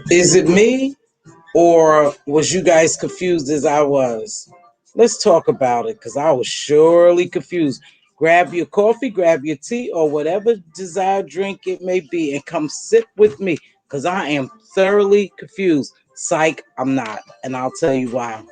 Is it me, or was you guys confused as I was? Let's talk about it, because I was surely confused. Grab your coffee, grab your tea, or whatever desired drink it may be, and come sit with me, because I am thoroughly confused. Psych, I'm not, and I'll tell you why.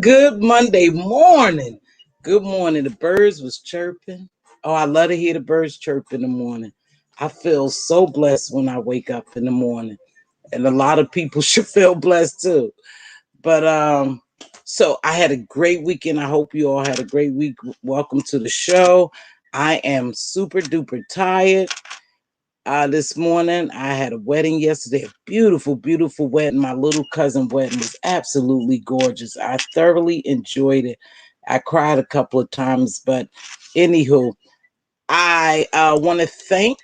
Good Monday morning. Good morning. The birds was chirping. Oh, I love to hear the birds chirp in the morning. I feel so blessed when I wake up in the morning. And a lot of people should feel blessed too. But so I had a great weekend. I hope you all had a great week. Welcome to the show. I am super duper tired. This morning I had a wedding yesterday, a beautiful wedding. My little cousin wedding was absolutely gorgeous. I thoroughly enjoyed it. I cried a couple of times, but anywho, I want to thank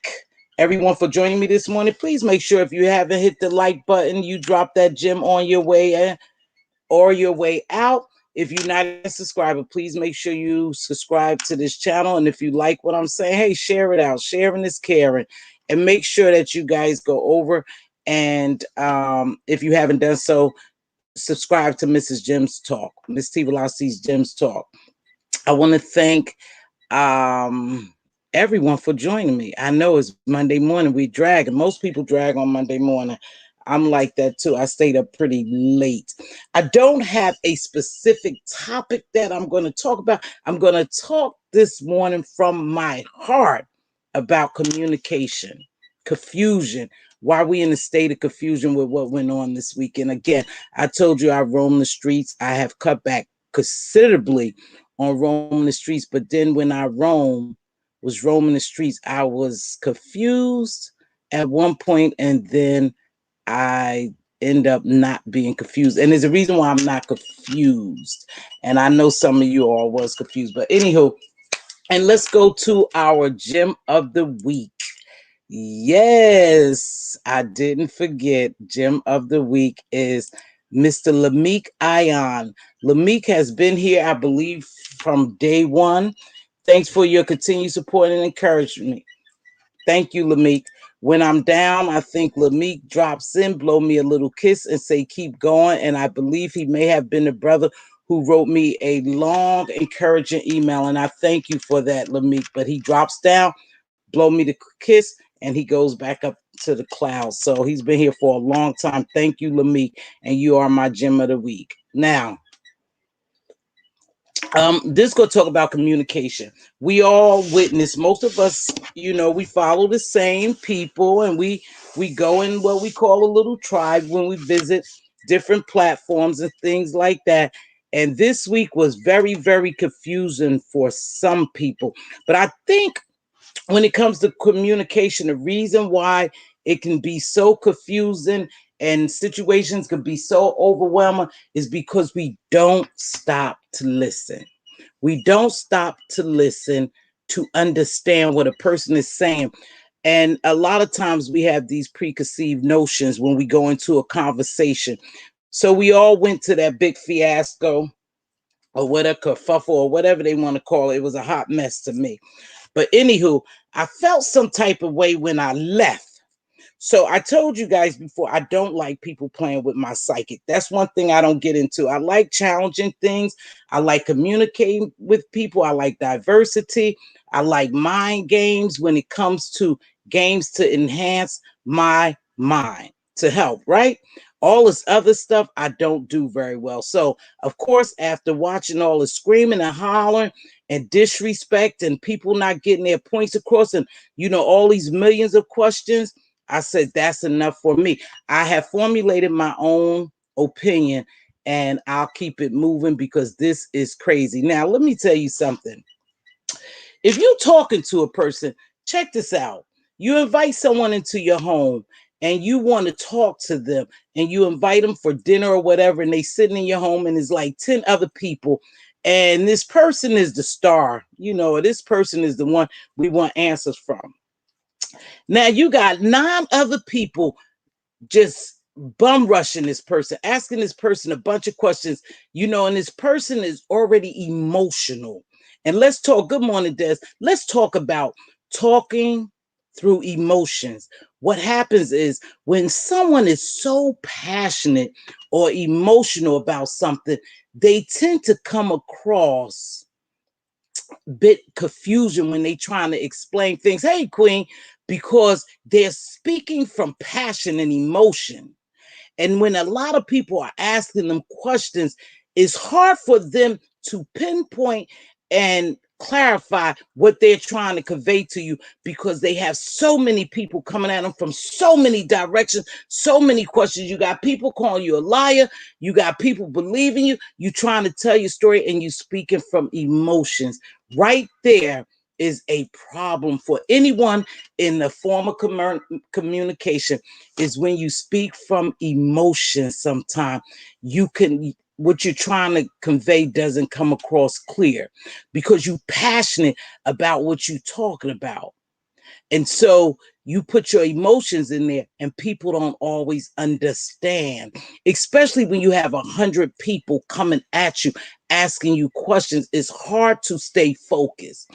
everyone for joining me this morning. Please make sure, if you haven't hit the like button, you drop that gem on your way in or your way out. If you're not a subscriber, please make sure you subscribe to this channel. And if you like what I'm saying, hey, share it out. Sharing is caring. And make sure that you guys go over and if you haven't done so, subscribe to Mrs. Gemz Talk, Mz.Teavalocity's Gemz Talk. I want to thank everyone for joining me. I know it's Monday morning. We drag, and most people drag on Monday morning. I'm like that too. I stayed up pretty late. I don't have a specific topic that I'm going to talk about. I'm going to talk this morning from my heart about communication, confusion. Why are we in a state of confusion with what went on this weekend? Again, I told you I roam the streets. I have cut back considerably on roaming the streets, but then when I was roaming the streets, I was confused at one point, and then I end up not being confused. And there's a reason why I'm not confused. And I know some of you all was confused, but anywho, and let's go to our gem of the week. Yes, I didn't forget. Gem of the week is Mr. Lameek Ion. Lameek has been here, I believe, from day one. Thanks for your continued support and encouragement. Thank you, Lameek. When I'm down, I think Lameek drops in, blow me a little kiss, and say, keep going. And I believe he may have been the brother who wrote me a long, encouraging email. And I thank you for that, Lameek. But he drops down, blow me the kiss, and he goes back up to the clouds. So he's been here for a long time. Thank you, Lameek. And you are my gem of the week. Now, this is going to talk about communication. We all witness, most of us, we follow the same people, and we go in what we call a little tribe when we visit different platforms and things like that. And this week was very, very confusing for some people. But I think when it comes to communication, the reason why it can be so confusing and situations can be so overwhelming is because we don't stop to listen. We don't stop to listen to understand what a person is saying. And a lot of times we have these preconceived notions when we go into a conversation. So we all went to that big fiasco or whatever, kerfuffle or whatever they want to call it. It was a hot mess to me. But anywho, I felt some type of way when I left. So I told you guys before, I don't like people playing with my psychic. That's one thing I don't get into. I like challenging things. I like communicating with people. I like diversity. I like mind games when it comes to games to enhance my mind, to help, right? All this other stuff I don't do very well. So, of course, after watching all the screaming and hollering and disrespect and people not getting their points across and, all these millions of questions, I said, that's enough for me. I have formulated my own opinion and I'll keep it moving because this is crazy. Now, let me tell you something. If you're talking to a person, check this out. You invite someone into your home and you want to talk to them and you invite them for dinner or whatever, and they sitting in your home and there's like 10 other people. And this person is the star, this person is the one we want answers from. Now you got 9 other people just bum rushing this person, asking this person a bunch of questions, and this person is already emotional. And let's talk, good morning, Des. Let's talk about talking through emotions. What happens is when someone is so passionate or emotional about something, they tend to come across bit confusion when they trying to explain things. Hey, Queen, because they're speaking from passion and emotion. And when a lot of people are asking them questions, it's hard for them to pinpoint and clarify what they're trying to convey to you because they have so many people coming at them from so many directions, so many questions. You got people calling you a liar. You got people believing you. You trying to tell your story and you speaking from emotions. Right there is a problem for anyone in the form of communication, is when you speak from emotion. Sometimes what you're trying to convey doesn't come across clear because you're passionate about what you're talking about. And so you put your emotions in there and people don't always understand, especially when you have 100 people coming at you, asking you questions. It's hard to stay focused.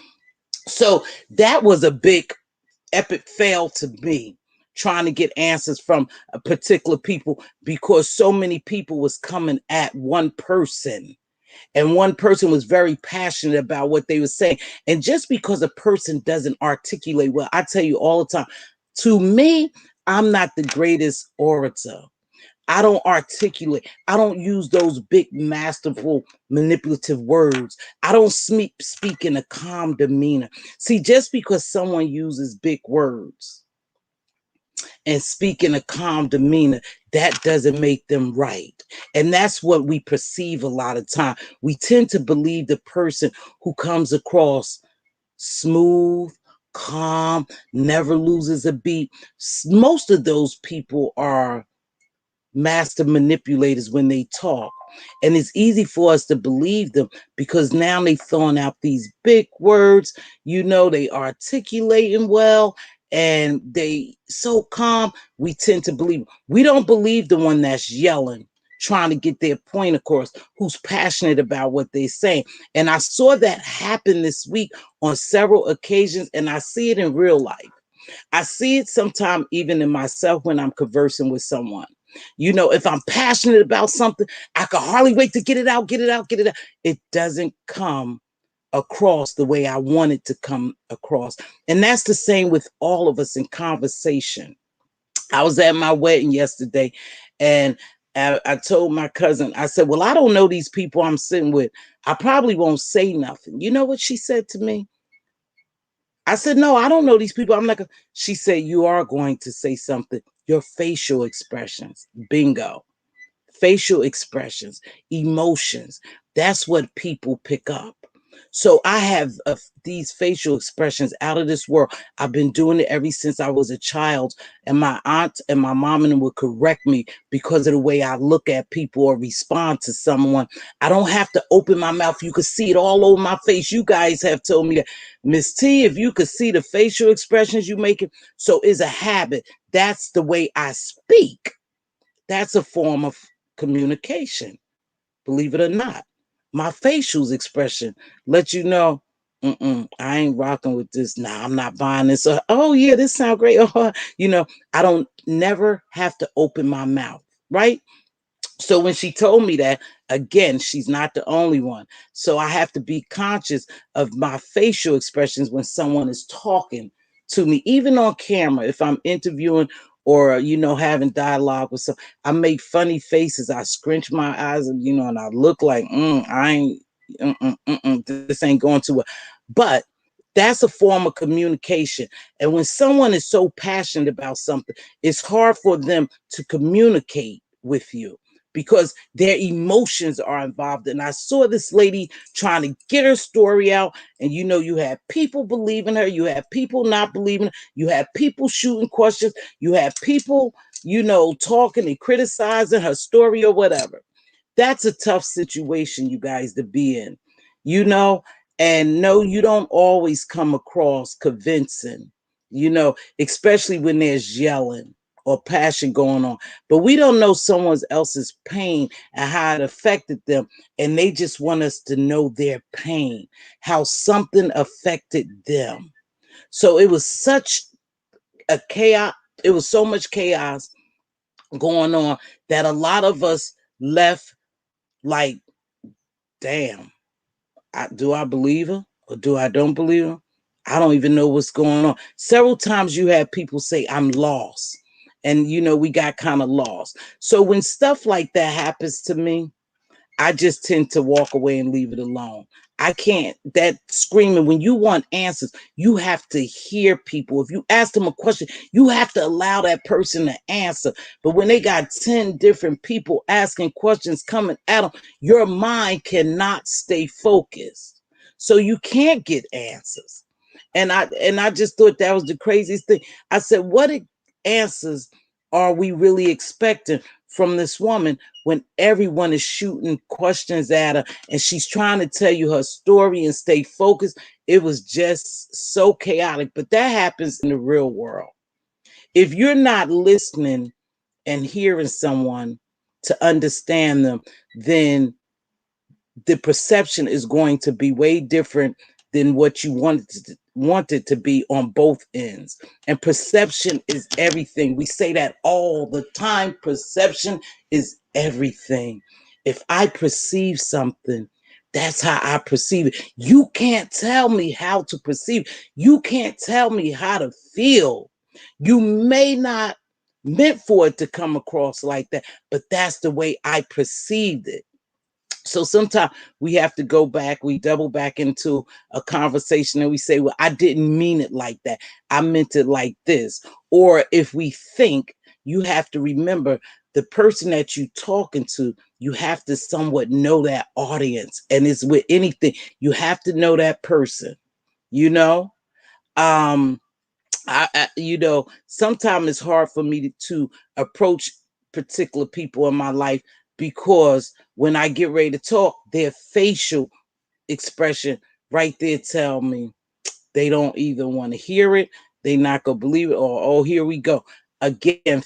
So that was a big epic fail to me, trying to get answers from a particular people because so many people was coming at one person and one person was very passionate about what they were saying. And just because a person doesn't articulate well, I tell you all the time, to me, I'm not the greatest orator. I don't articulate. I don't use those big, masterful, manipulative words. I don't speak in a calm demeanor. See, just because someone uses big words and speak in a calm demeanor, that doesn't make them right. And that's what we perceive a lot of time. We tend to believe the person who comes across smooth, calm, never loses a beat. Most of those people are master manipulators when they talk. And it's easy for us to believe them because now they throwing out these big words, they articulating well and they so calm, we tend to believe. We don't believe the one that's yelling, trying to get their point across, who's passionate about what they're saying. And I saw that happen this week on several occasions, and I see it in real life. I see it sometimes even in myself when I'm conversing with someone. If I'm passionate about something, I can hardly wait to get it out, get it out, get it out. It doesn't come across the way I want it to come across. And that's the same with all of us in conversation. I was at my wedding yesterday and I told my cousin, I said, well, I don't know these people I'm sitting with. I probably won't say nothing. You know what she said to me? I said, no, I don't know these people. I'm like, she said, you are going to say something. Your facial expressions. Bingo. Facial expressions, emotions. That's what people pick up. So I have these facial expressions out of this world. I've been doing it ever since I was a child. And my aunt and my mom and them would correct me because of the way I look at people or respond to someone. I don't have to open my mouth. You could see it all over my face. You guys have told me that, Miss T, if you could see the facial expressions you making. So it's a habit. That's the way I speak. That's a form of communication, believe it or not. My facial expression let you know, I ain't rocking with this. Nah, I'm not buying this. Oh yeah, this sounds great. I don't never have to open my mouth, right? So when she told me that, again, she's not the only one. So I have to be conscious of my facial expressions when someone is talking to me, even on camera. If I'm interviewing or having dialogue with some, I make funny faces. I scrunch my eyes, and I look like I ain't this ain't going to. But that's a form of communication. And when someone is so passionate about something, it's hard for them to communicate with you because their emotions are involved. And I saw this lady trying to get her story out. And you had people believing her, you had people not believing her, you had people shooting questions, you had people, talking and criticizing her story or whatever. That's a tough situation, you guys, to be in, and no, you don't always come across convincing, especially when there's yelling or passion going on. But we don't know someone else's pain and how it affected them. And they just want us to know their pain, how something affected them. So it was such a chaos. It was so much chaos going on that a lot of us left like, damn, do I believe her or do I don't believe her? I don't even know what's going on. Several times you had people say, I'm lost. And, we got kind of lost. So when stuff like that happens to me, I just tend to walk away and leave it alone. I can't, that screaming, when you want answers, you have to hear people. If you ask them a question, you have to allow that person to answer. But when they got 10 different people asking questions coming at them, your mind cannot stay focused. So you can't get answers. And I just thought that was the craziest thing. I said, what answers are we really expecting from this woman when everyone is shooting questions at her and she's trying to tell you her story and stay focused? It was just so chaotic. But that happens in the real world. If you're not listening and hearing someone to understand them, then the perception is going to be way different than what you wanted to be on both ends. And perception is everything. We say that all the time. Perception is everything. If I perceive something, that's how I perceive it. You can't tell me how to perceive. You can't tell me how to feel. You may not meant for it to come across like that, but that's the way I perceived it. So sometimes we have to go back, we double back into a conversation and we say, well, I didn't mean it like that. I meant it like this. Or if we think, you have to remember the person that you're talking to, you have to somewhat know that audience. And it's with anything, you have to know that person, you know? Sometimes it's hard for me to approach particular people in my life because when I get ready to talk, their facial expression right there tell me they don't either want to hear it, they not gonna believe it, or oh, here we go again.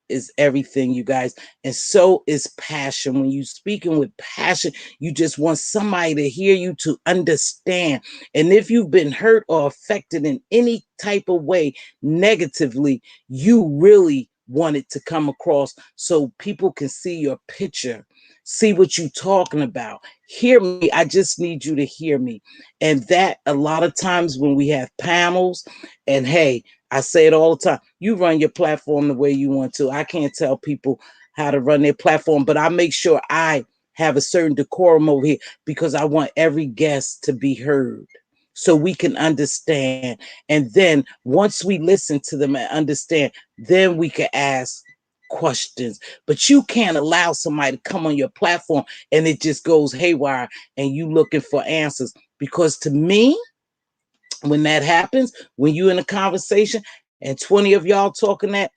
Is everything, you guys, and so is passion. When you speaking with passion, you just want somebody to hear you, to understand. And if you've been hurt or affected in any type of way negatively, you really want it to come across so people can see your picture, see what you're talking about. Hear me. I just need you to hear me. And that a lot of times when we have panels, and hey, I say it all the time, you run your platform the way you want to. I can't tell people how to run their platform, but I make sure I have a certain decorum over here because I want every guest to be heard so we can understand. And then once we listen to them and understand, then we can ask questions, but you can't allow somebody to come on your platform and it just goes haywire and you looking for answers. Because to me, when that happens, when you in a conversation and 20 of y'all talking at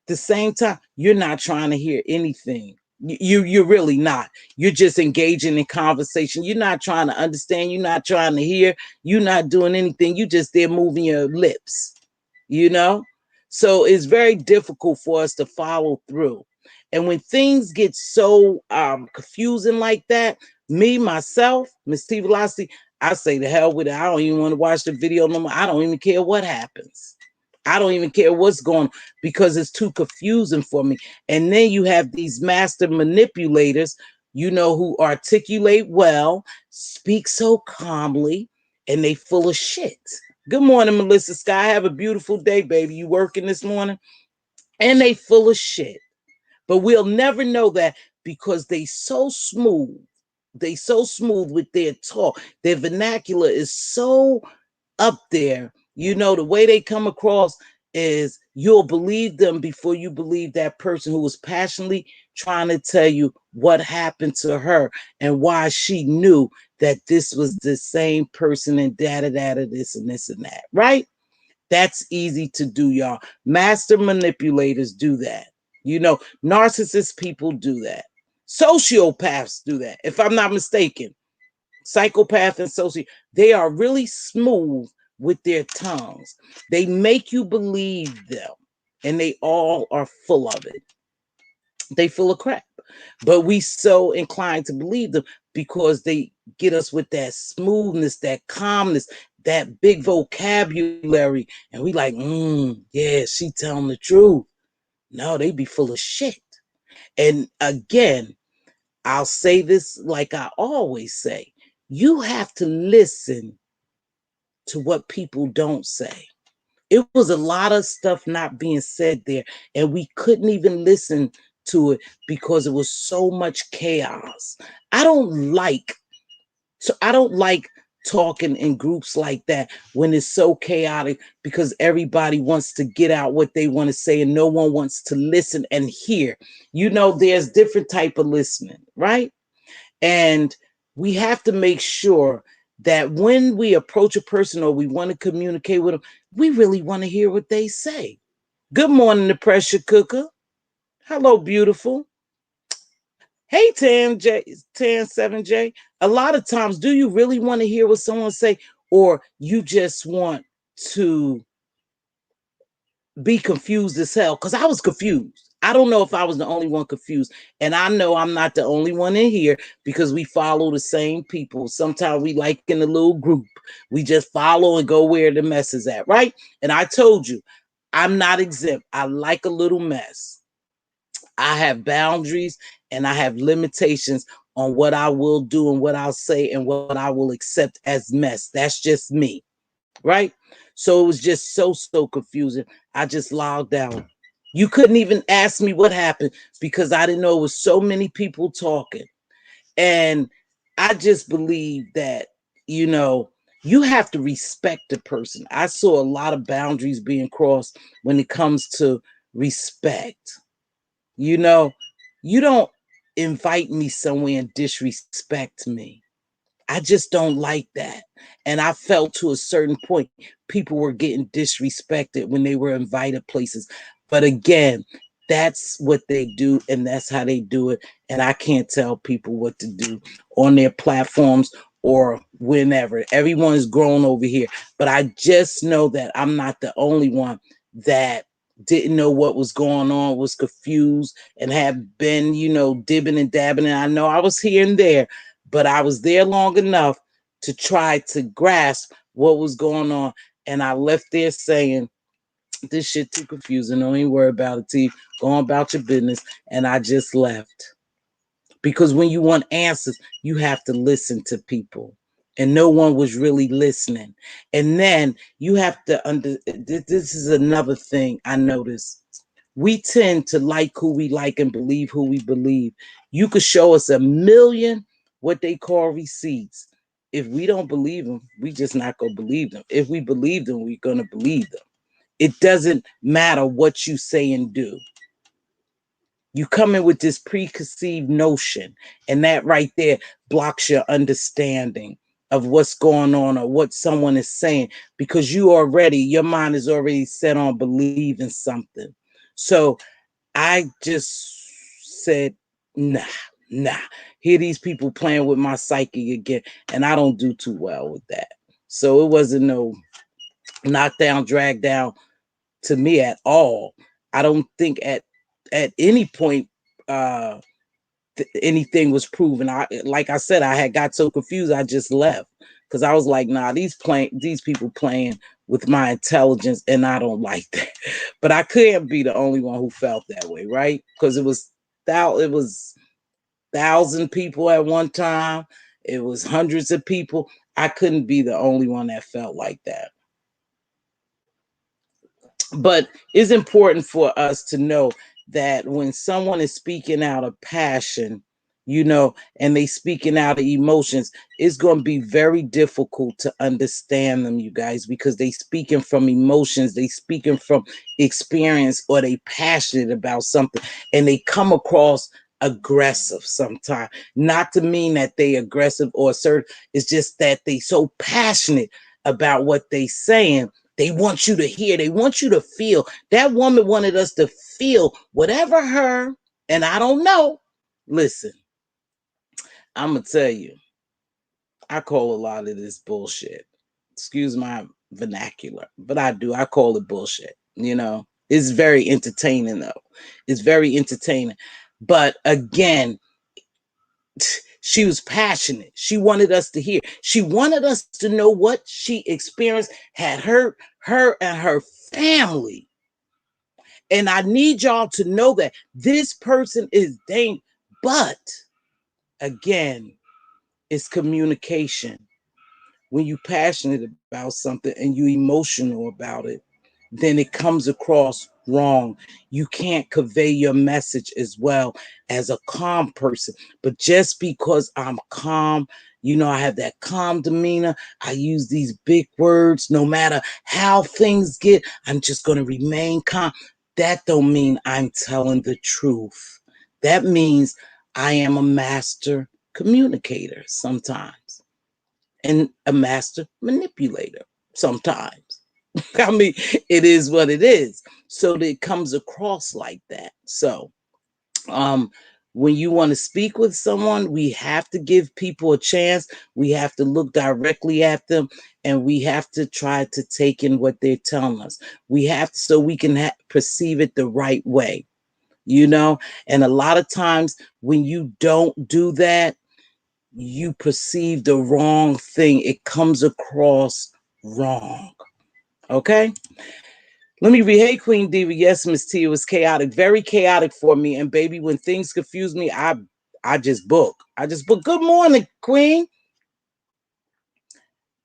the same time, you're not trying to hear anything. You're really not. You're just engaging in conversation. You're not trying to understand. You're not trying to hear. You're not doing anything. You just there moving your lips, you know? So it's very difficult for us to follow through. And when things get so confusing like that, me, myself, Mz.Teavalocity, I say the hell with it. I don't even want to watch the video no more. I don't even care what happens. I don't even care what's going on because it's too confusing for me. And then you have these master manipulators, you know, who articulate well, speak so calmly, and they full of shit. Good morning, Melissa Sky. Have a beautiful day, baby. You working this morning? And they full of shit. But we'll never know that because they so smooth. They so smooth with their talk. Their vernacular is so up there. You know, the way they come across is you'll believe them before you believe that person who was passionately trying to tell you what happened to her and why she knew that this was the same person and this and this and that, right? That's easy to do, y'all. Master manipulators do that. You know, narcissist people do that. Sociopaths do that, if I'm not mistaken. Psychopath and sociopath, they are really smooth with their tongues. They make you believe them, and they all are full of it. They full of crap. But we so inclined to believe them because they get us with that smoothness, that calmness, that big vocabulary. And we like, yeah, she telling the truth. No, they be full of shit. And again, I'll say this like I always say, you have to listen to what people don't say. It was a lot of stuff not being said there, and we couldn't even listen to it because it was so much chaos. I don't like talking in groups like that when it's so chaotic because everybody wants to get out what they want to say and no one wants to listen and hear. You know, there's different type of listening, right? And we have to make sure that when we approach a person or we want to communicate with them, we really want to hear what they say. Good morning, the pressure cooker. Hello, beautiful. Hey, Tan7J. A lot of times, do you really want to hear what someone say, or you just want to be confused as hell? Because I was confused. I don't know if I was the only one confused. And I know I'm not the only one in here because we follow the same people. Sometimes we like in a little group. We just follow and go where the mess is at, right? And I told you, I'm not exempt. I like a little mess. I have boundaries and I have limitations on what I will do and what I'll say and what I will accept as mess. That's just me, right? So it was just so confusing. I just logged out. You couldn't even ask me what happened because I didn't know it was so many people talking. And I just believe that, you know, you have to respect the person. I saw a lot of boundaries being crossed when it comes to respect. You know, you don't invite me somewhere and disrespect me. I just don't like that. And I felt to a certain point, people were getting disrespected when they were invited places. But again, that's what they do and that's how they do it. And I can't tell people what to do on their platforms or whenever. Everyone's grown over here. But I just know that I'm not the only one that didn't know what was going on, was confused, and have been, you know, dibbing and dabbing. And I know I was here and there, but I was there long enough to try to grasp what was going on. And I left there saying, this shit too confusing. Don't even worry about it, T. Go on about your business. And I just left. Because when you want answers, you have to listen to people. And no one was really listening. And then you have to this is another thing I noticed. We tend to like who we like and believe who we believe. You could show us a million what they call receipts. If we don't believe them, we just not gonna believe them. If we believe them, we're gonna believe them. It doesn't matter what you say and do. You come in with this preconceived notion, and that right there blocks your understanding of what's going on or what someone is saying, because your mind is already set on believing something. So I just said, nah, nah. Here these people playing with my psyche again, and I don't do too well with that. So it wasn't no knockdown, drag down to me at all. I don't think at any point uh anything was proven. Like I said, I had got so confused I just left, because I was like, nah, these people playing with my intelligence, and I don't like that. But I couldn't be the only one who felt that way, right? Because it was 1,000 people at one time. It was hundreds of people. I couldn't be the only one that felt like that. But it's important for us to know that when someone is speaking out of passion, and they speaking out of emotions, it's going to be very difficult to understand them, you guys, because they speaking from emotions, they speaking from experience, or they passionate about something, and they come across aggressive sometimes. Not to mean that they aggressive or assertive, it's just that they so passionate about what they saying. They want you to hear. They want you to feel. That woman wanted us to feel whatever and I don't know. Listen, I'm going to tell you, I call a lot of this bullshit. Excuse my vernacular, but I do. I call it bullshit. It's very entertaining, though. It's very entertaining. But again, she was passionate. She wanted us to hear. She wanted us to know what she experienced had hurt her and her family. And I need y'all to know that this person is dangerous. But again, it's communication. When you're passionate about something and you're emotional about it, then it comes across wrong. You can't convey your message as well as a calm person. But just because I'm calm, I have that calm demeanor. I use these big words. No matter how things get, I'm just going to remain calm. That don't mean I'm telling the truth. That means I am a master communicator sometimes, and a master manipulator sometimes. I mean, it is what it is. So it comes across like that. So um when you want to speak with someone, we have to give people a chance. We have to look directly at them, and we have to try to take in what they're telling us. We have to, so we can perceive it the right way, and a lot of times when you don't do that, you perceive the wrong thing. It comes across wrong. Okay. Let me read. Hey, Queen Diva. Yes, Miss T. It was chaotic, very chaotic for me. And baby, when things confuse me, I just book. Good morning, Queen.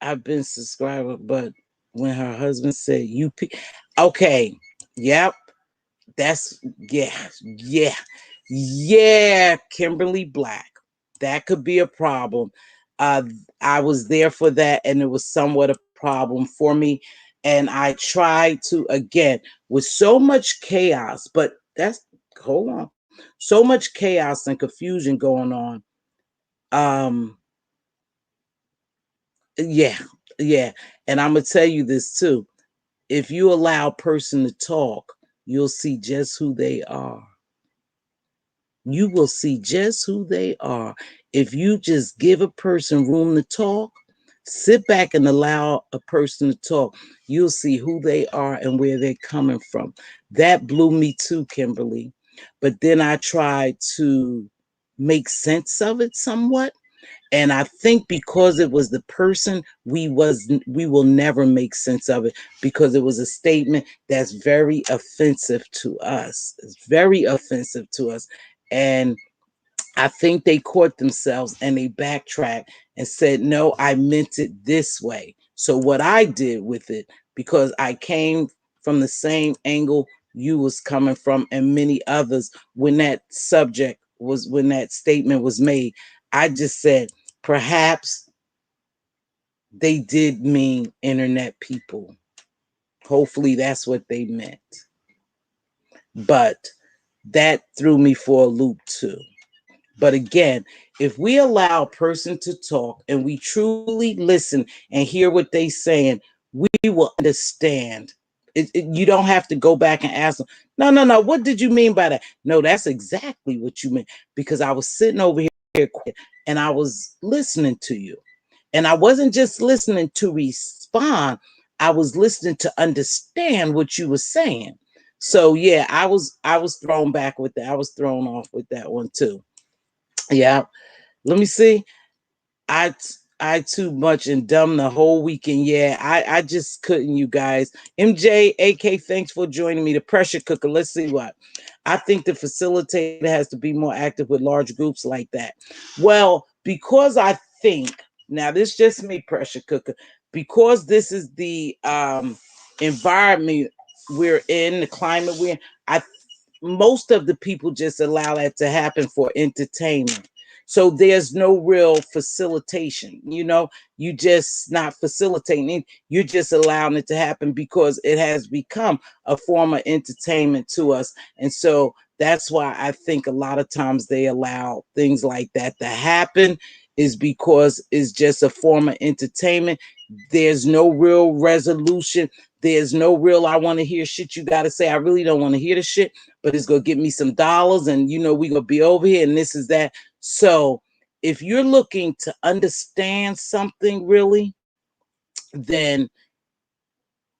I've been subscriber, but when her husband said okay, yep, that's yeah, Kimberly Black. That could be a problem. Uh, I was there for that, and it was somewhat a problem for me. And I tried to, again, with so much chaos, but hold on, so much chaos and confusion going on. Yeah, yeah. And I'm gonna tell you this too. If you allow a person to talk, you'll see just who they are. You will see just who they are. If you just give a person room to talk, sit back and allow a person to talk, you'll see who they are and where they're coming from. That blew me too, Kimberly. But then I tried to make sense of it somewhat. And I think because it was the person, we will never make sense of it, because it was a statement that's very offensive to us. It's very offensive to us. And I think they caught themselves and they backtracked and said, no, I meant it this way. So what I did with it, because I came from the same angle you was coming from, and many others, when that statement was made, I just said, perhaps they did mean internet people. Hopefully that's what they meant. But That threw me for a loop too. But again, if we allow a person to talk and we truly listen and hear what they saying, we will understand. You don't have to go back and ask them, no, no, no, what did you mean by that? No, that's exactly what you meant. Because I was sitting over here and I was listening to you. And I wasn't just listening to respond, I was listening to understand what you were saying. So yeah, I was thrown back with that. I was thrown off with that one too. Yeah. Let me see. I I too much and dumb the whole weekend. Yeah, I just couldn't, you guys. MJ, AK, thanks for joining me. The pressure cooker. Let's see what. I think the facilitator has to be more active with large groups like that. Well, because I think now this just me, pressure cooker, because this is the environment we're in, the climate we're in, I most of the people just allow that to happen for entertainment. So there's no real facilitation, you just not facilitating it. You're just allowing it to happen because it has become a form of entertainment to us. And so that's why I think a lot of times they allow things like that to happen, is because it's just a form of entertainment. There's no real resolution. There's no real, I want to hear shit you got to say. I really don't want to hear the shit, but it's going to get me some dollars and, we're going to be over here and this is that. So if you're looking to understand something really, then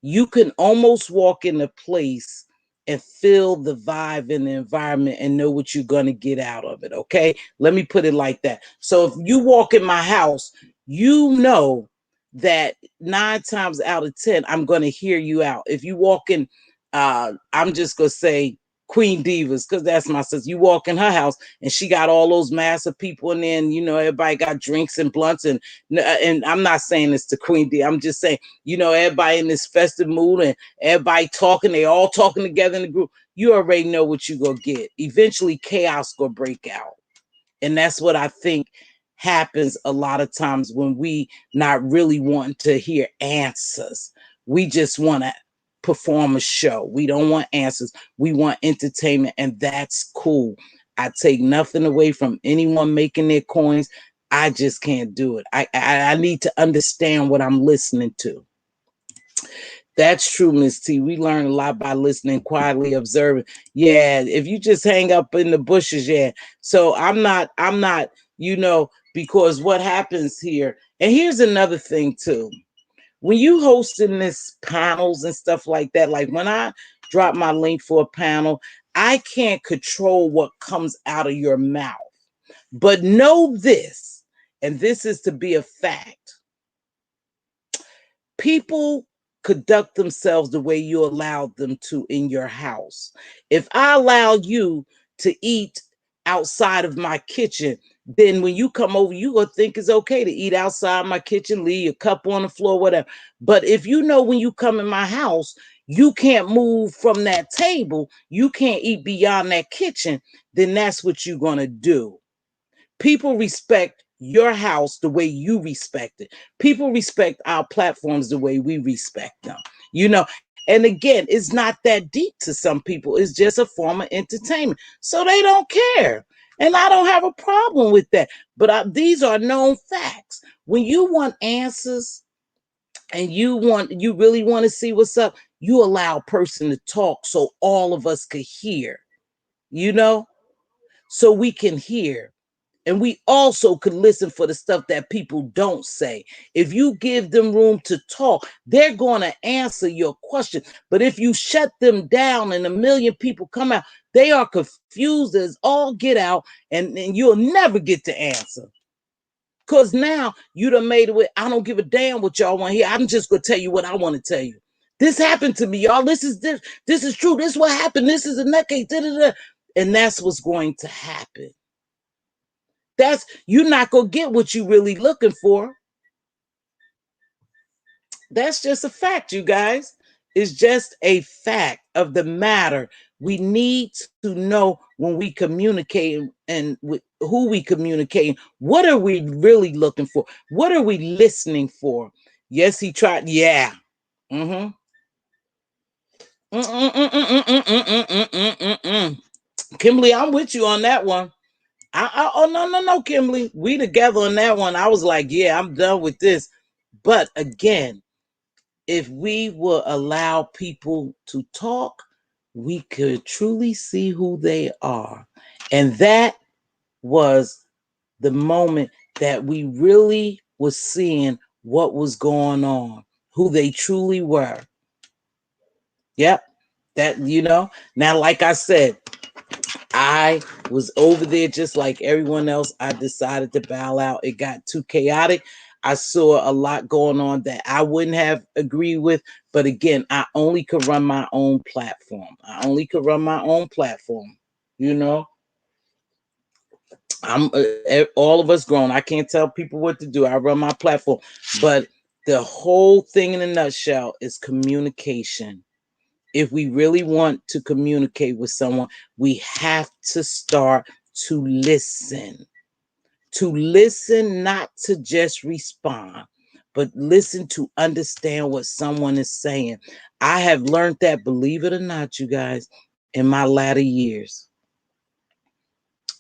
you can almost walk in a place and feel the vibe in the environment and know what you're going to get out of it. Okay. Let me put it like that. So if you walk in my house, you know that 9 times out of 10, I'm going to hear you out. If you walk in, I'm just going to say Queen Divas, because that's my sister. You walk in her house and she got all those massive people in there, and everybody got drinks and blunts, and I'm not saying this to Queen D. I'm just saying, everybody in this festive mood and everybody talking, they all talking together in the group. You already know what you're gonna get. Eventually chaos gonna break out. And that's what I think happens a lot of times when we not really wanting to hear answers. We just want to perform a show. We don't want answers. We want entertainment, and that's cool. I take nothing away from anyone making their coins. I just can't do it. I need to understand what I'm listening to. That's true, Miss T. We learn a lot by listening, quietly observing. Yeah, if you just hang up in the bushes, yeah. So I'm not, because what happens here, and here's another thing too. When you hosting this panels and stuff like that, like when I drop my link for a panel, I can't control what comes out of your mouth. But know this, and this is to be a fact. People conduct themselves the way you allowed them to in your house. If I allow you to eat outside of my kitchen, then when you come over, you gonna think it's okay to eat outside my kitchen, leave your cup on the floor, whatever. But if you know when you come in my house, you can't move from that table, you can't eat beyond that kitchen, then that's what you're gonna do. People respect your house the way you respect it. People respect our platforms the way we respect them. And again, it's not that deep to some people. It's just a form of entertainment. So they don't care. And I don't have a problem with that. But these are known facts. When you want answers and you really want to see what's up, you allow a person to talk so all of us could hear, you know, so we can hear. And we also could listen for the stuff that people don't say. If you give them room to talk, they're going to answer your question. But if you shut them down and a million people come out, they are confused as all get out, and you'll never get the answer. Because now you done made it with, I don't give a damn what y'all want to hear. I'm just going to tell you what I want to tell you. This happened to me, y'all. This is true. This is what happened. This is a nutcase. And that's what's going to happen. You're not gonna get what you really looking for. That's just a fact, you guys. It's just a fact of the matter. We need to know when we communicate and with who we communicate. What are we really looking for? What are we listening for? Yes, he tried. Yeah. Mm-hmm. Mm-mm-mm-mm-mm-mm-mm-mm-mm-mm. Kimberly, I'm with you on that one. Oh, no, Kimberly. We together on that one. I was like, yeah, I'm done with this. But again, if we will allow people to talk, we could truly see who they are. And that was the moment that we really was seeing what was going on, who they truly were. Yep. That, now, like I said, I was over there just like everyone else. I decided to bow out. It got too chaotic. I saw a lot going on that I wouldn't have agreed with. But again, I only could run my own platform. I only could run my own platform. You know, I'm all of us grown. I can't tell people what to do. I run my platform. But the whole thing in a nutshell is communication. If we really want to communicate with someone, we have to start to listen. To listen, not to just respond, but listen to understand what someone is saying. I have learned that, believe it or not, you guys, in my latter years.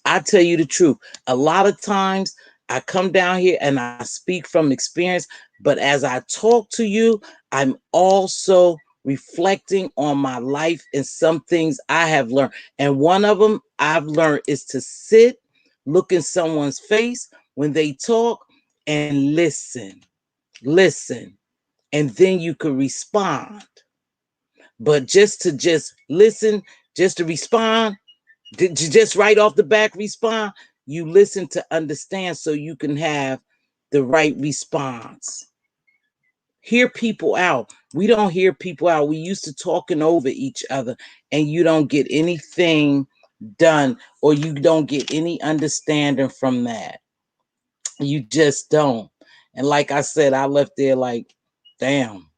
I tell you the truth. A lot of times I come down here and I speak from experience, but as I talk to you, I'm also reflecting on my life and some things I have learned. And one of them I've learned is to sit, look in someone's face when they talk and listen. Listen. And then you could respond. But just listen, just to respond, did you just right off the back respond? You listen to understand so you can have the right response. Hear people out. We don't hear people out. We used to talking over each other and you don't get anything done or you don't get any understanding from that. You just don't. And like I said, I left there like, damn,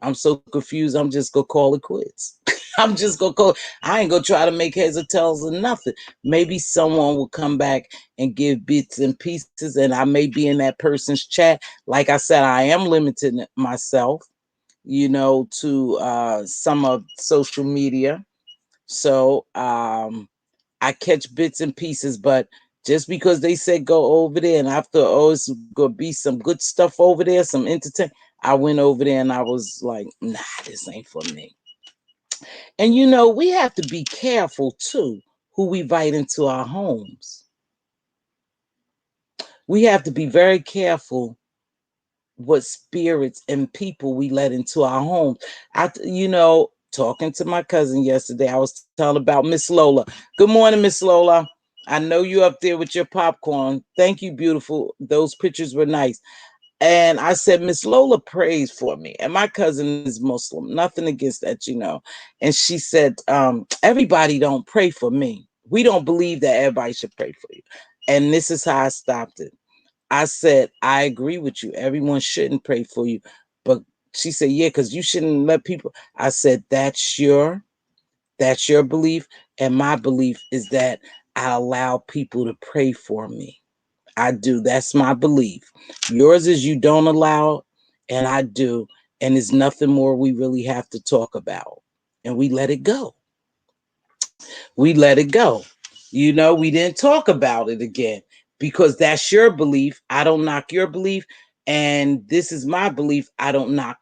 I'm so confused. I'm just gonna call it quits. I'm just gonna call. I ain't gonna try to make heads or tails or nothing. Maybe someone will come back and give bits and pieces, and I may be in that person's chat. Like I said, I am limiting myself, to some of social media. So I catch bits and pieces, but just because they said go over there, and I thought, oh, it's gonna be some good stuff over there, some entertainment. I went over there and I was like, nah, this ain't for me. And we have to be careful too who we invite into our homes. We have to be very careful what spirits and people we let into our homes. Talking to my cousin yesterday, I was telling about Miss Lola. Good morning, Miss Lola. I know you up there with your popcorn. Thank you, beautiful. Those pictures were nice. And I said, Miss Lola prays for me. And my cousin is Muslim. Nothing against that. And she said, everybody don't pray for me. We don't believe that everybody should pray for you. And this is how I stopped it. I said, I agree with you. Everyone shouldn't pray for you. But she said, yeah, because you shouldn't let people. I said, that's your belief. And my belief is that I allow people to pray for me. I do. That's my belief. Yours is you don't allow, and I do. And there's nothing more we really have to talk about. And we let it go. We let it go. We didn't talk about it again because that's your belief. I don't knock your belief. And this is my belief. I don't knock.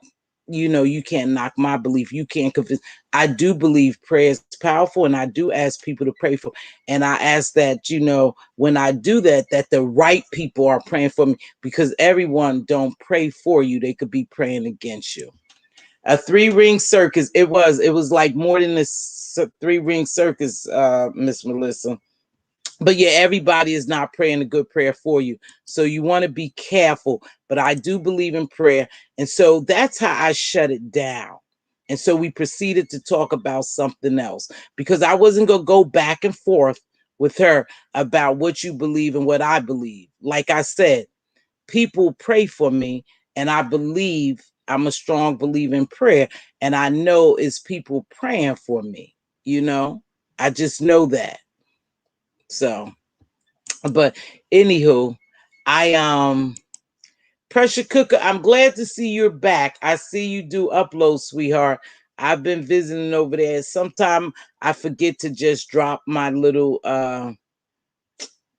You can't knock my belief. You can't convince. I do believe prayer is powerful, and I do ask people to pray for. And I ask that, when I do that, that the right people are praying for me, because everyone don't pray for you. They could be praying against you. A 3-ring circus. It was like more than a 3-ring circus, Miss Melissa. But yeah, everybody is not praying a good prayer for you. So you want to be careful. But I do believe in prayer. And so that's how I shut it down. And so we proceeded to talk about something else, because I wasn't going to go back and forth with her about what you believe and what I believe. Like I said, people pray for me, and I believe I'm a strong believer in prayer, and I know it's people praying for me. I just know that. So, but anywho, I pressure cooker, I'm glad to see you're back. I see you do uploads, sweetheart. I've been visiting over there. Sometimes I forget to just drop my little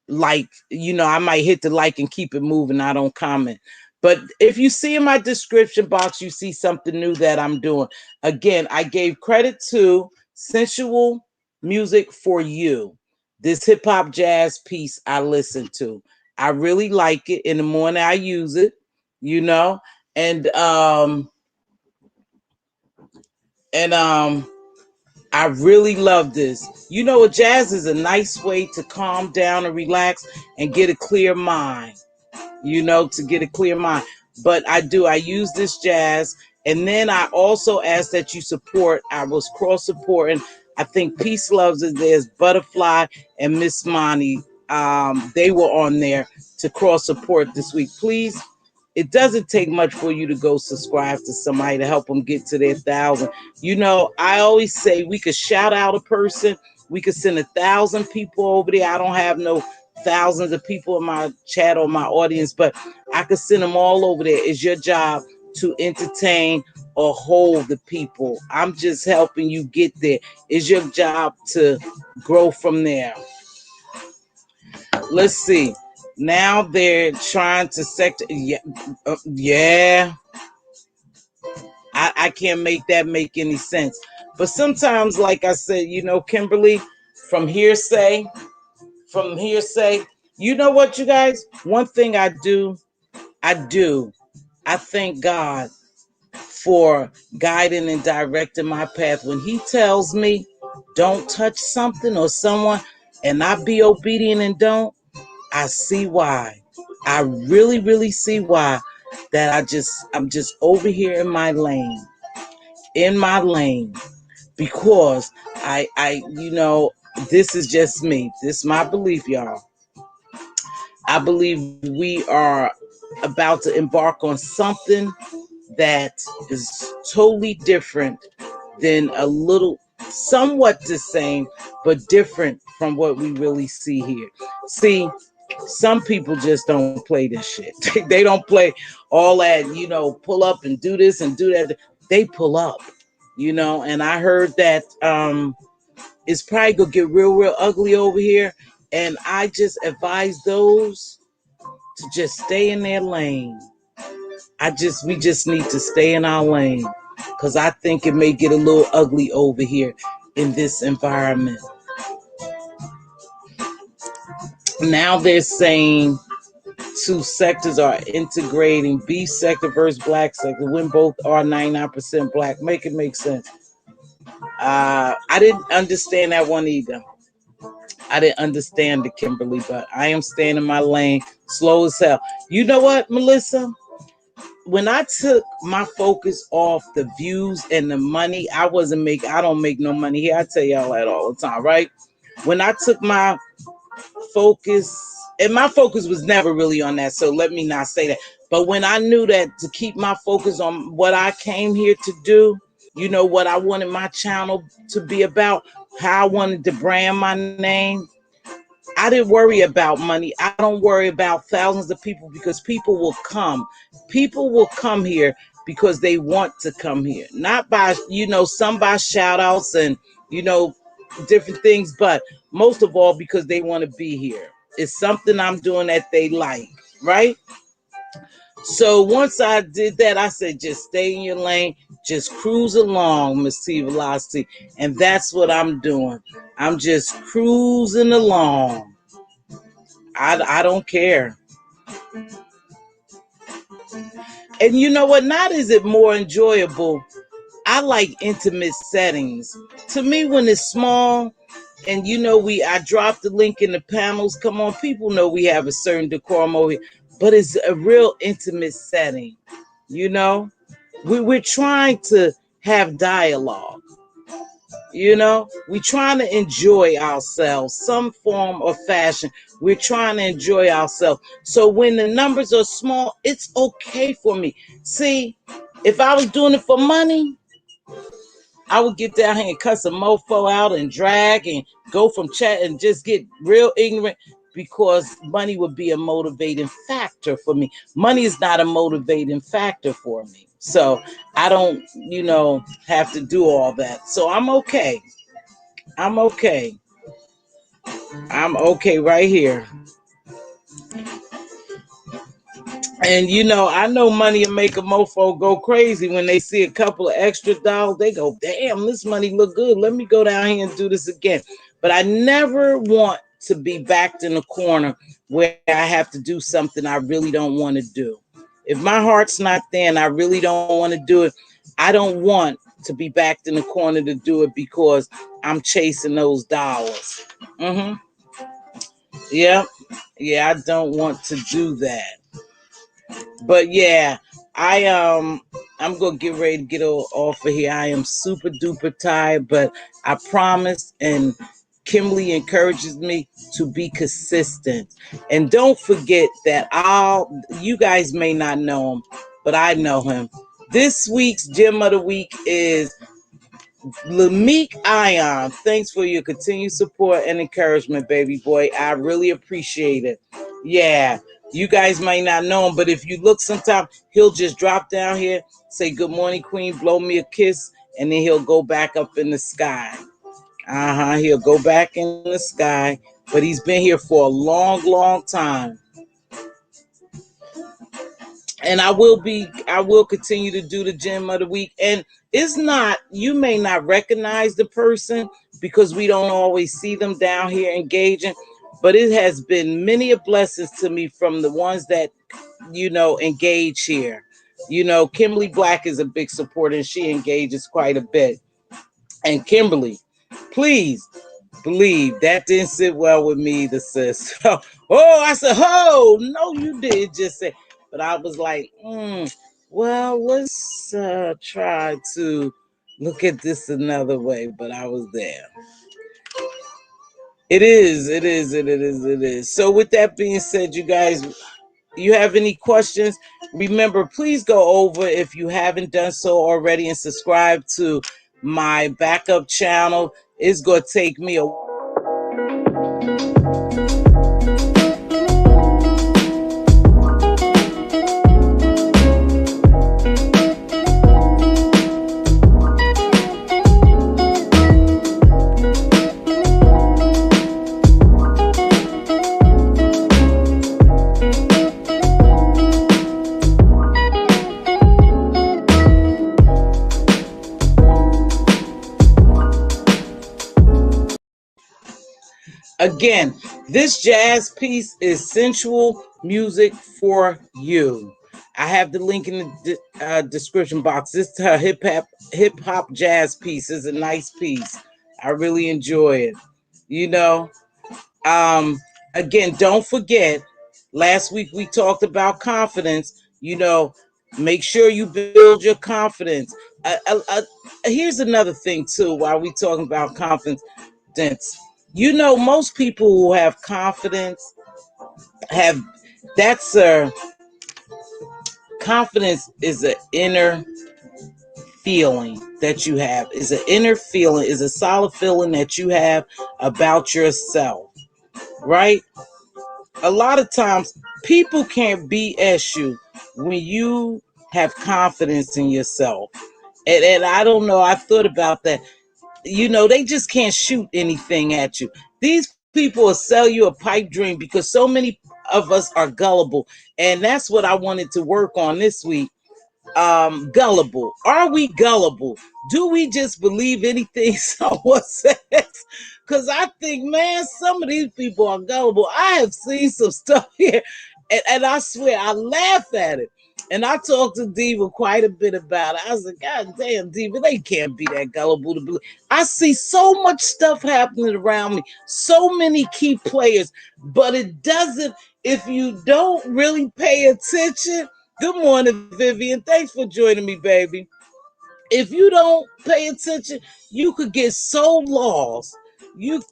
like, I might hit the like and keep it moving. I don't comment. But if you see in my description box, you see something new that I'm doing. Again, I gave credit to Sensual Music for You. This hip hop jazz piece I listen to. I really like it. In the morning I use it, you know, and and I really love this. Jazz is a nice way to calm down and relax and get a clear mind, to get a clear mind. But I use this jazz. And then I also ask that you support. I was cross supporting. I think Peace Loves is there's Butterfly and Miss Monty. They were on there to cross support this week. Please, it doesn't take much for you to go subscribe to somebody to help them get to their 1,000. I always say we could shout out a person. We could send 1,000 people over there. I don't have no thousands of people in my chat or my audience, but I could send them all over there. It's your job to entertain or hold the people. I'm just helping you get there. It's your job to grow from there. Let's see. Now they're trying to yeah. I can't make that make any sense. But sometimes, like I said, Kimberly, from hearsay, you know what, you guys? One thing I do, I thank God for guiding and directing my path. When he tells me don't touch something or someone and I be obedient and don't, I see why. I really, really see why that I'm just over here in my lane, because this is just me. This is my belief, y'all. I believe we are about to embark on something that is totally different than somewhat the same, but different from what we really see here. See, some people just don't play this shit. They don't play all that, pull up and do this and do that. They pull up, and I heard that it's probably gonna get real, real ugly over here. And I just advise those to just stay in their lane. We just need to stay in our lane, because I think it may get a little ugly over here in this environment. Now they're saying two sectors are integrating, B sector versus black sector, when both are 99% black. Make it make sense. I didn't understand that one either. I didn't understand it, Kimberly, but I am staying in my lane, slow as hell. You know what, Melissa? When I took my focus off the views and the money, I don't make no money here. I tell y'all that all the time, right? When I took my focus, and my focus was never really on that, so let me not say that. But when I knew that to keep my focus on what I came here to do, what I wanted my channel to be about, how I wanted to brand my name, I didn't worry about money. I don't worry about thousands of people, because people will come. People will come here because they want to come here. Not by, some by shout outs and, different things, but most of all because they want to be here. It's something I'm doing that they like, right? So once I did that, I said, just stay in your lane, just cruise along, Mz.Teavalocity. And that's what I'm doing. I'm just cruising along. I don't care. And you know what? Not is it more enjoyable. I like intimate settings. To me, when it's small, and I dropped the link in the panels. Come on, people know we have a certain decorum over here, but it's a real intimate setting. We're trying to have dialogue. We're trying to enjoy ourselves, some form or fashion. We're trying to enjoy ourselves. So when the numbers are small, it's okay for me. See, if I was doing it for money, I would get down here and cuss a mofo out and drag and go from chat and just get real ignorant. because money would be a motivating factor for me. Money is not a motivating factor for me. So I don't, have to do all that. So I'm okay. I'm okay. I'm okay right here. And I know money will make a mofo go crazy when they see a couple of extra dollars. They go, damn, this money look good. Let me go down here and do this again. But I never want to be backed in a corner where I have to do something I really don't want to do. If my heart's not there and I really don't want to do it, I don't want to be backed in the corner to do it because I'm chasing those dollars. Mm-hmm. Yep. Yeah, I don't want to do that. But yeah, I'm gonna get ready to get off of here. I am super duper tired, but I promise, and Kimberly encourages me to be consistent. And don't forget that you guys may not know him, but I know him. This week's Gem of the Week is Lameek Ion. Thanks for your continued support and encouragement, baby boy. I really appreciate it. Yeah, you guys might not know him, but if you look sometime, he'll just drop down here, say good morning, Queen, blow me a kiss, and then he'll go back up in the sky. He'll go back in the sky, but he's been here for a long, long time. And I will continue to do the Gem of the Week. And it's not, you may not recognize the person because we don't always see them down here engaging, but it has been many a blessings to me from the ones that, engage here. Kimberly Black is a big supporter and she engages quite a bit. And Kimberly, please believe that didn't sit well with me, the sis. I said, oh, no, you did just say. But I was like, well, let's try to look at this another way. But I was there. It is. So with that being said, you guys, you have any questions? Remember, please go over if you haven't done so already and subscribe to my backup channel. It's going to take me a Again, this jazz piece is sensual music for you. I have the link in the description box. This hip hop jazz piece is a nice piece. I really enjoy it. Again, don't forget. Last week we talked about confidence. Make sure you build your confidence. Here's another thing too. While we talking about confidence. Most people who have confidence confidence is an inner feeling that you have, is an inner feeling, is a solid feeling that you have about yourself, right? A lot of times people can't BS you when you have confidence in yourself. And I don't know, I thought about that. They just can't shoot anything at you. These people will sell you a pipe dream because so many of us are gullible. And that's what I wanted to work on this week. Gullible. Are we gullible? Do we just believe anything someone says? Because I think, man, some of these people are gullible. I have seen some stuff here, and I swear I laugh at it. And I talked to Diva quite a bit about it. I was like, God damn, Diva, they can't be that gullible to believe. I see so much stuff happening around me, so many key players, but it doesn't, if you don't really pay attention. Good morning, Vivian. Thanks for joining me, baby. If you don't pay attention, you could get so lost.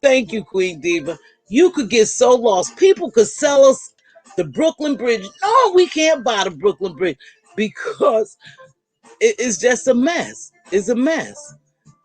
Thank you, Queen Diva. You could get so lost. People could sell us the Brooklyn Bridge. No, we can't buy the Brooklyn Bridge because it's just a mess. It's a mess.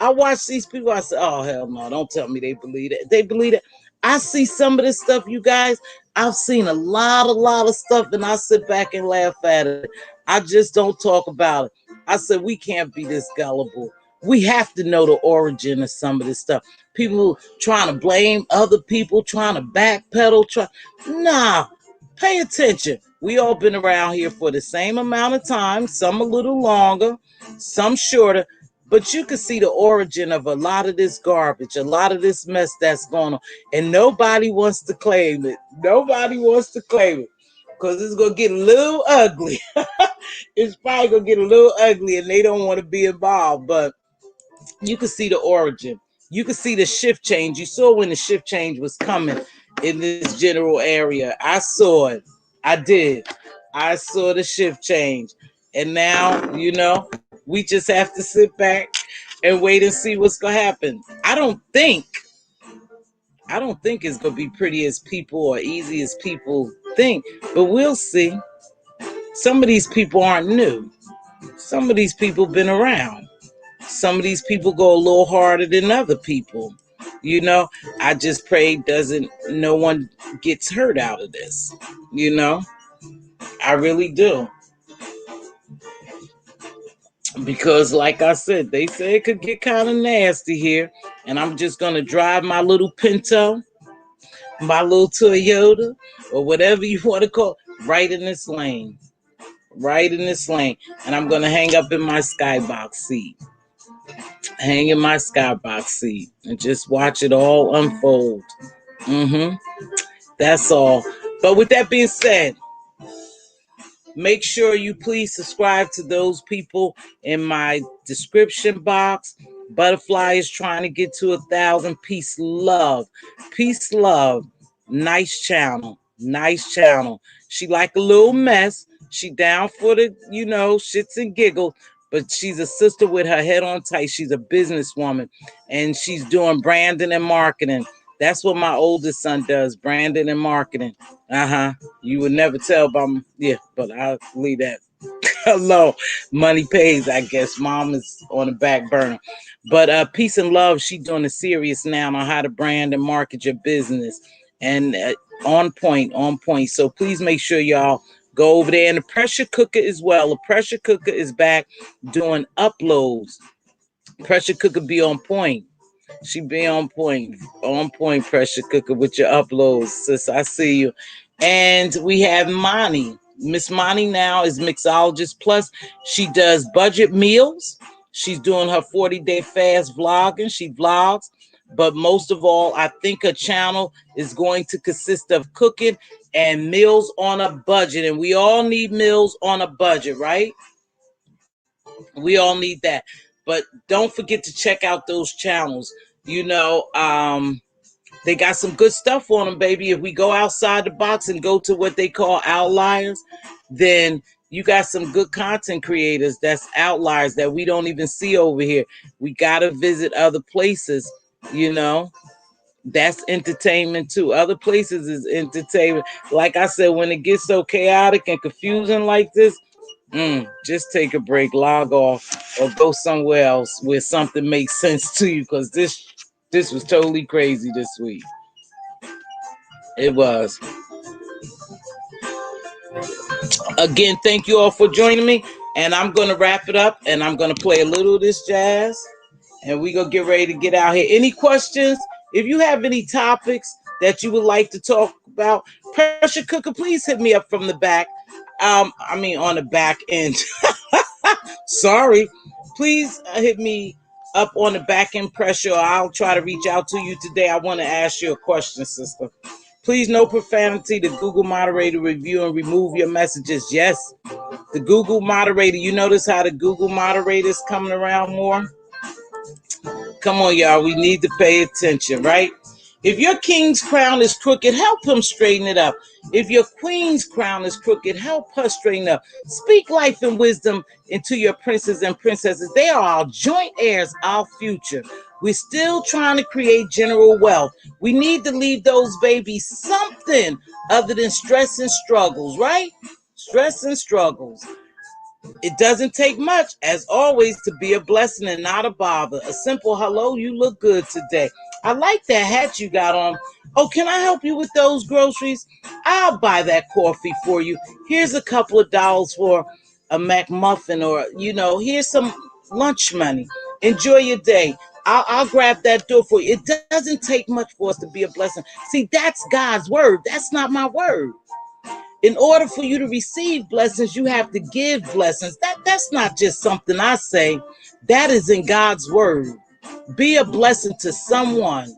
I watch these people. I say, oh, hell no. Don't tell me they believe it. They believe it. I see some of this stuff, you guys. I've seen a lot of stuff, and I sit back and laugh at it. I just don't talk about it. I said, we can't be this gullible. We have to know the origin of some of this stuff. People trying to blame other people, trying to backpedal. Nah, pay attention. We all been around here for the same amount of time, some a little longer, some shorter. But you can see the origin of a lot of this garbage, a lot of this mess that's going on. And nobody wants to claim it. Nobody wants to claim it. Because it's going to get a little ugly. It's probably going to get a little ugly and they don't want to be involved. But you can see the origin. You can see the shift change. You saw when the shift change was coming in this general area. I saw it. I did. I saw the shift change. And now, we just have to sit back and wait and see what's going to happen. I don't think it's going to be pretty as people or easy as people think, but we'll see. Some of these people aren't new. Some of these people been around. Some of these people go a little harder than other people. I just pray no one gets hurt out of this. I really do. Because like I said, they say it could get kind of nasty here. And I'm just going to drive my little Pinto, my little Toyota, or whatever you want to call it, right in this lane. Right in this lane. And I'm going to hang up in my skybox seat. Hang in my skybox seat and just watch it all unfold. That's all. But with that being said, make sure you please subscribe to those people in my description box. Butterfly is trying to get to 1,000. Peace, love. Peace, love. Nice channel. Nice channel. She like a little mess. She down for the, shits and giggles. But she's a sister with her head on tight. She's a businesswoman. And she's doing branding and marketing. That's what my oldest son does, branding and marketing. You would never tell by me. Yeah, but I'll leave that alone. Money pays, I guess. Mom is on the back burner. But peace and love, she's doing a series now on how to brand and market your business. And on point. So please make sure y'all go over there. And the pressure cooker as well. The pressure cooker is back doing uploads. Pressure cooker be on point. She be on point, pressure cooker with your uploads, sis. I see you. And we have Monty. Miss Monty now is Mixologist Plus. She does budget meals. She's doing her 40-day fast vlogging. She vlogs. But most of all, I think her channel is going to consist of cooking and meals on a budget. And we all need meals on a budget, right? We all need that. But don't forget to check out those channels. They got some good stuff on them, baby. If we go outside the box and go to what they call outliers, then you got some good content creators that's outliers that we don't even see over here. We got to visit other places, That's entertainment too. Other places is entertainment. Like I said, when it gets so chaotic and confusing like this, just take a break, log off, or go somewhere else where something makes sense to you, because this was totally crazy this week. It was. Again, thank you all for joining me, and I'm going to wrap it up, and I'm going to play a little of this jazz, and we're going to get ready to get out here. Any questions? If you have any topics that you would like to talk about, pressure cooker, please hit me up from the back. On the back end. Sorry. Please hit me up on the back end, pressure. I'll try to reach out to you today. I want to ask you a question, sister. Please, no profanity. The Google moderator review and remove your messages. Yes, the Google moderator. You notice how the Google moderator is coming around more? Come on, y'all. We need to pay attention, right? If your king's crown is crooked, help him straighten it up. If your queen's crown is crooked, help her straighten up. Speak life and wisdom into your princes and princesses. They are our joint heirs, our future. We're still trying to create general wealth. We need to leave those babies something other than stress and struggles, right? Stress and struggles. It doesn't take much, as always, to be a blessing and not a bother. A simple hello, you look good today. I like that hat you got on. Oh, can I help you with those groceries? I'll buy that coffee for you. Here's a couple of dollars for a McMuffin, or, here's some lunch money. Enjoy your day. I'll grab that door for you. It doesn't take much for us to be a blessing. See, that's God's word. That's not my word. In order for you to receive blessings, you have to give blessings. That's not just something I say. That is in God's word. Be a blessing to someone.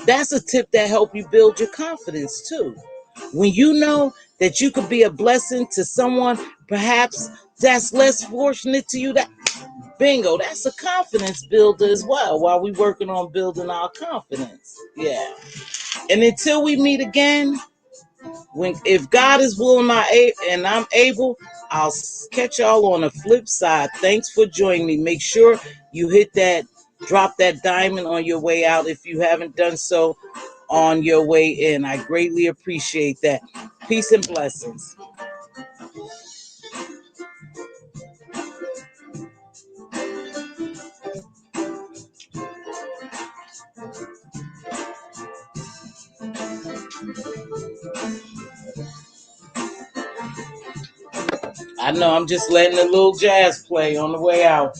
That's a tip that helps you build your confidence too. When you know that you could be a blessing to someone, perhaps that's less fortunate to you, that bingo, that's a confidence builder as well, while we working on building our confidence. Yeah. And until we meet again, if God is willing and I'm able, I'll catch y'all on the flip side. Thanks for joining me. Make sure you drop that diamond on your way out if you haven't done so on your way in. I greatly appreciate that. Peace and blessings. I know I'm just letting a little jazz play on the way out.